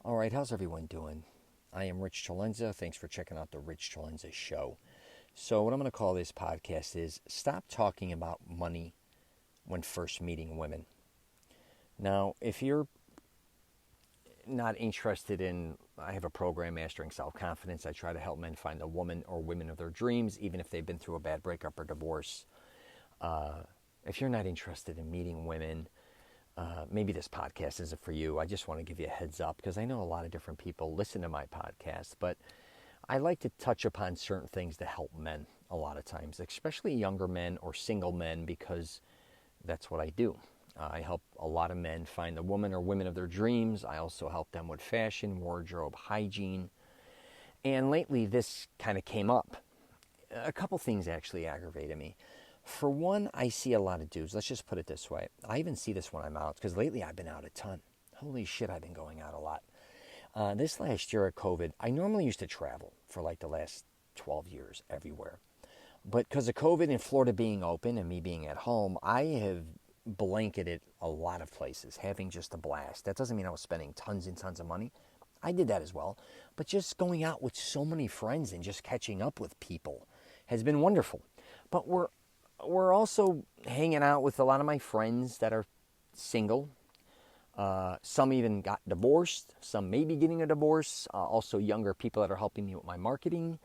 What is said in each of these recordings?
All right, how's everyone doing? I am Rich CELENZA. Thanks for checking out the Rich CELENZA show. So, what I'm going to call this podcast is Stop Talking About Money When First Meeting Women. Now, if you're not interested in, I have a program, Mastering Self-Confidence. I try to help men find the woman or women of their dreams, even if they've been through a bad breakup or divorce. If you're not interested in meeting women, maybe this podcast isn't for you. I just want to give you a heads up because I know a lot of different people listen to my podcast, but I like to touch upon certain things to help men a lot of times, especially younger men or single men, because that's what I do. I help a lot of men find the woman or women of their dreams. I also help them with fashion, wardrobe, hygiene. And lately this kind of came up. A couple things actually aggravated me. For one, I see a lot of dudes. Let's just put it this way. I even see this when I'm out, because lately I've been out a ton. Holy shit, I've been going out a lot. This last year of COVID, I normally used to travel for like the last 12 years everywhere. But because of COVID and Florida being open and me being at home, I have blanketed a lot of places, having just a blast. That doesn't mean I was spending tons and tons of money. I did that as well. But just going out with so many friends and just catching up with people has been wonderful. But we're also hanging out with a lot of my friends that are single. Some even got divorced. Some may be getting a divorce. Also younger people that are helping me with my marketing.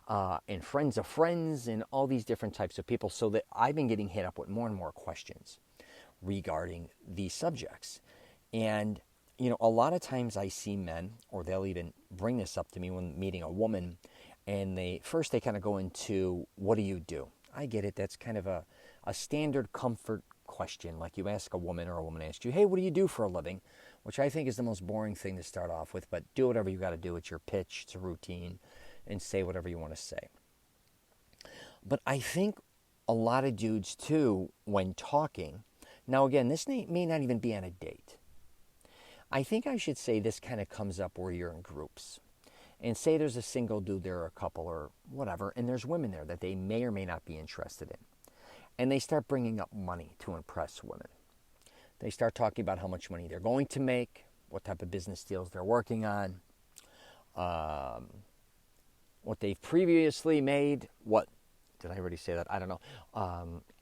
And friends of friends and all these different types of people. So that I've been getting hit up with more and more questions regarding these subjects. And, a lot of times I see men, or they'll even bring this up to me when meeting a woman, and they kind of go into, what do you do? I get it. That's kind of a standard comfort question. Like you ask a woman or a woman asks you, hey, what do you do for a living? Which I think is the most boring thing to start off with, but do whatever you got to do. It's your pitch. It's a routine, and say whatever you want to say. But I think a lot of dudes too, when talking, now again, this may not even be on a date. I think I should say this kind of comes up where you're in groups. And say there's a single dude there or a couple or whatever, and there's women there that they may or may not be interested in. And they start bringing up money to impress women. They start talking about how much money they're going to make, what type of business deals they're working on, what they've previously made, did I already say that? I don't know.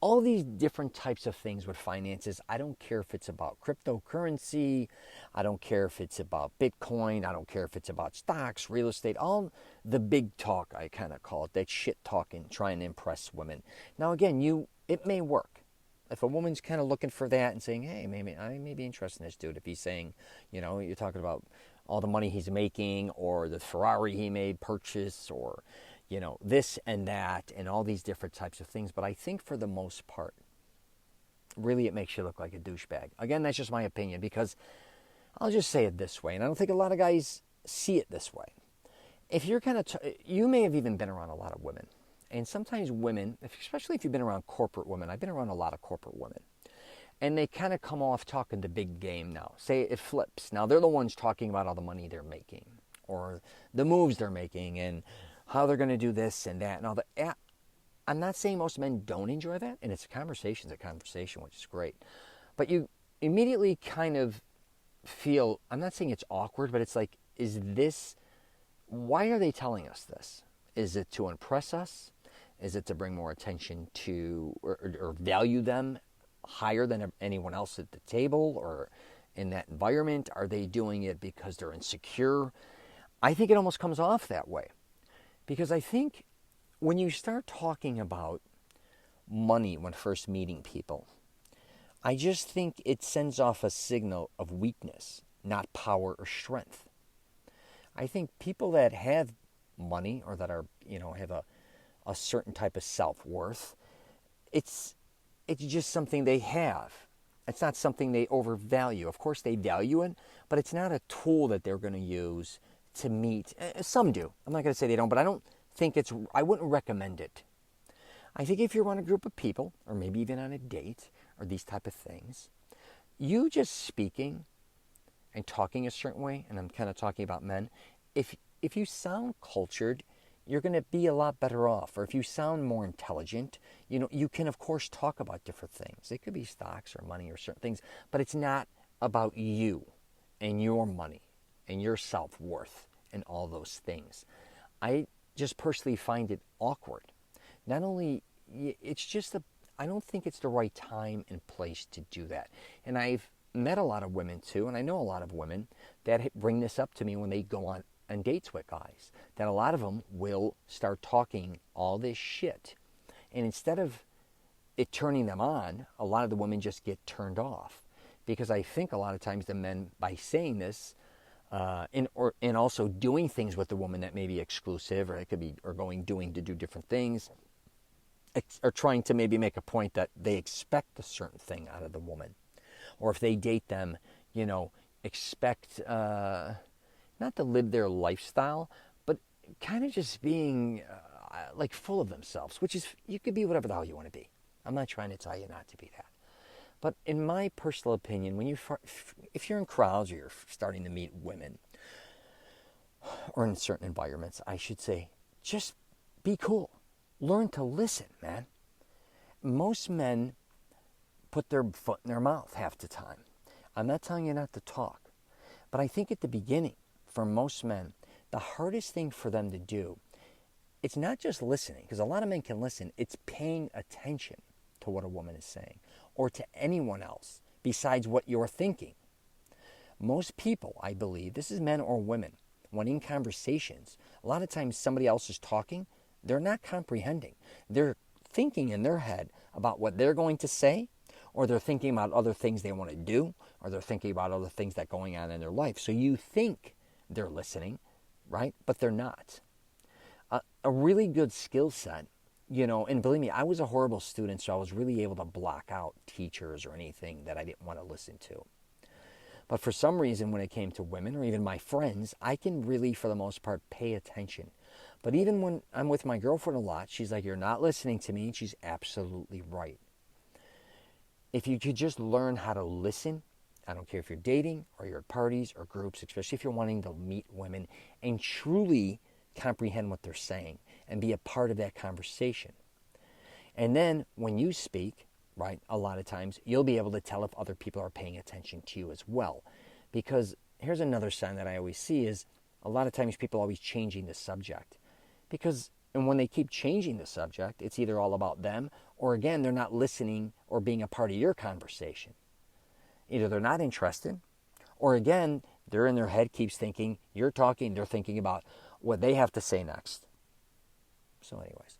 All these different types of things with finances. I don't care if it's about cryptocurrency. I don't care if it's about Bitcoin. I don't care if it's about stocks, real estate, all the big talk, I kind of call it, that shit talking, trying to impress women. Now, again, it may work. If a woman's kind of looking for that and saying, hey, maybe I may be interested in this dude. If he's saying, you're talking about all the money he's making or the Ferrari he made purchase or this and that and all these different types of things. But I think for the most part, really it makes you look like a douchebag. Again, that's just my opinion, because I'll just say it this way, and I don't think a lot of guys see it this way. If you're you may have even been around a lot of women. And sometimes women, especially if you've been around corporate women, I've been around a lot of corporate women. And they kind of come off talking the big game now. Say it flips. Now they're the ones talking about all the money they're making or the moves they're making and how they're going to do this and that and all that. I'm not saying most men don't enjoy that, and it's a conversation, which is great. But you immediately kind of feel, I'm not saying it's awkward, but it's like, why are they telling us this? Is it to impress us? Is it to bring more attention to or value them higher than anyone else at the table or in that environment? Are they doing it because they're insecure? I think it almost comes off that way. Because I think when you start talking about money when first meeting people, I just think it sends off a signal of weakness, not power or strength. I think people that have money or that are, have a certain type of self-worth, it's just something they have. It's not something they overvalue. Of course they value it, but it's not a tool that they're going to use to meet. Some do. I'm not going to say they don't, but I wouldn't recommend it. I think if you're on a group of people, or maybe even on a date, or these type of things, you just speaking and talking a certain way, and I'm kind of talking about men, if you sound cultured, you're going to be a lot better off. Or if you sound more intelligent, you can of course talk about different things. It could be stocks or money or certain things, but it's not about you and your money. and your self-worth and all those things. I just personally find it awkward. Not only, it's just I don't think it's the right time and place to do that. And I've met a lot of women too, and I know a lot of women that bring this up to me when they go on dates with guys, that a lot of them will start talking all this shit. And instead of it turning them on, a lot of the women just get turned off. Because I think a lot of times the men, by saying this, and also doing things with the woman that may be exclusive, or it could be, or doing to do different things, are trying to maybe make a point that they expect a certain thing out of the woman. Or if they date them, expect not to live their lifestyle, but kind of just being like full of themselves, which is, you could be whatever the hell you want to be. I'm not trying to tell you not to be that. But in my personal opinion, if you're in crowds or you're starting to meet women, or in certain environments, I should say, just be cool. Learn to listen, man. Most men put their foot in their mouth half the time. I'm not telling you not to talk. But I think at the beginning, for most men, the hardest thing for them to do, it's not just listening, because a lot of men can listen, it's paying attention to what a woman is saying, or to anyone else besides what you're thinking. Most people, I believe, this is men or women, when in conversations, a lot of times somebody else is talking, they're not comprehending. They're thinking in their head about what they're going to say, or they're thinking about other things they want to do, or they're thinking about other things that are going on in their life. So you think they're listening, right? But they're not. A really good skill set, and believe me, I was a horrible student, so I was really able to block out teachers or anything that I didn't want to listen to. But for some reason, when it came to women, or even my friends, I can really, for the most part, pay attention. But even when I'm with my girlfriend a lot, she's like, you're not listening to me, and she's absolutely right. If you could just learn how to listen, I don't care if you're dating or you're at parties or groups, especially if you're wanting to meet women, and truly comprehend what they're saying and be a part of that conversation. And then when you speak, right, a lot of times you'll be able to tell if other people are paying attention to you as well. Because here's another sign that I always see is a lot of times people are always changing the subject. And when they keep changing the subject, it's either all about them, or again, they're not listening or being a part of your conversation. Either they're not interested, or again, they're in their head keeps thinking, you're talking, they're thinking about what they have to say next. So anyways,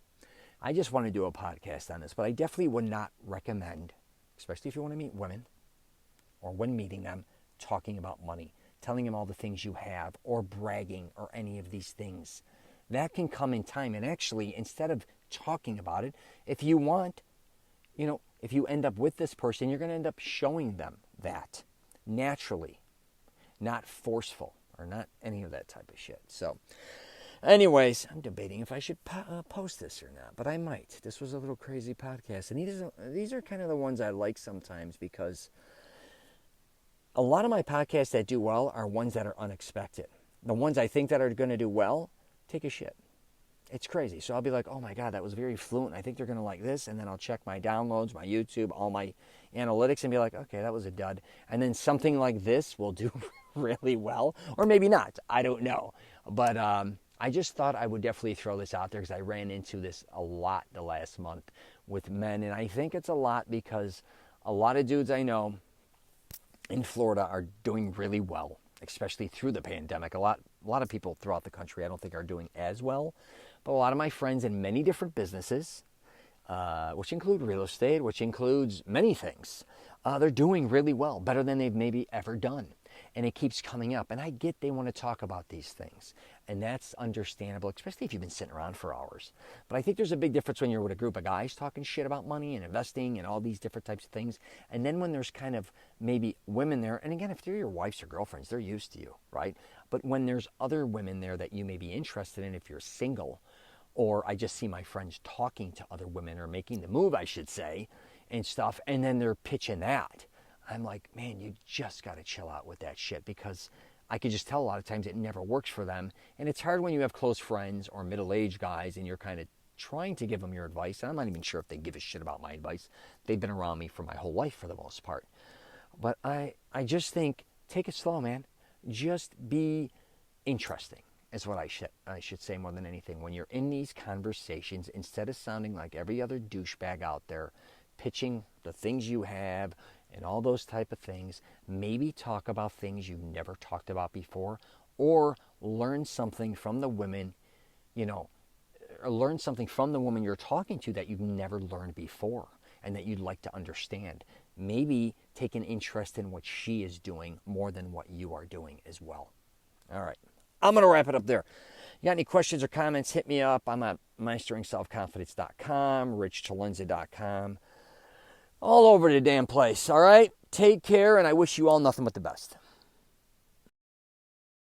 I just want to do a podcast on this, but I definitely would not recommend, especially if you want to meet women, or when meeting them, talking about money, telling them all the things you have, or bragging, or any of these things. That can come in time. And actually, instead of talking about it, if you want, if you end up with this person, you're going to end up showing them that naturally, not forceful or not any of that type of shit. So anyways, I'm debating if I should post this or not, but I might. This was a little crazy podcast. And these are kind of the ones I like sometimes, because a lot of my podcasts that do well are ones that are unexpected. The ones I think that are going to do well, take a shit. It's crazy. So I'll be like, oh my God, that was very fluent. I think they're going to like this. And then I'll check my downloads, my YouTube, all my analytics, and be like, okay, that was a dud. And then something like this will do really well. Or maybe not. I don't know. But I just thought I would definitely throw this out there, because I ran into this a lot the last month with men. And I think it's a lot because a lot of dudes I know in Florida are doing really well, especially through the pandemic. A lot of people throughout the country I don't think are doing as well. But a lot of my friends in many different businesses, which include real estate, which includes many things, they're doing really well, better than they've maybe ever done. And it keeps coming up. And I get they want to talk about these things. And that's understandable, especially if you've been sitting around for hours. But I think there's a big difference when you're with a group of guys talking shit about money and investing and all these different types of things. And then when there's kind of maybe women there, and again, if they're your wives or girlfriends, they're used to you, right? But when there's other women there that you may be interested in if you're single, or I just see my friends talking to other women, or making the move, I should say, and stuff, and then they're pitching that. I'm like, man, you just got to chill out with that shit, because I could just tell a lot of times it never works for them. And it's hard when you have close friends or middle-aged guys and you're kind of trying to give them your advice. And I'm not even sure if they give a shit about my advice. They've been around me for my whole life for the most part. But I just think, take it slow, man. Just be interesting is what I should say more than anything. When you're in these conversations, instead of sounding like every other douchebag out there, pitching the things you have and all those type of things, maybe talk about things you never talked about before, or learn something from the women, or learn something from the woman you're talking to that you've never learned before and that you'd like to understand. Maybe take an interest in what she is doing more than what you are doing as well. All right. I'm going to wrap it up there. You got any questions or comments, hit me up. I'm at meisteringselfconfidence.com, richcelenza.com. All over the damn place, all right? Take care, and I wish you all nothing but the best.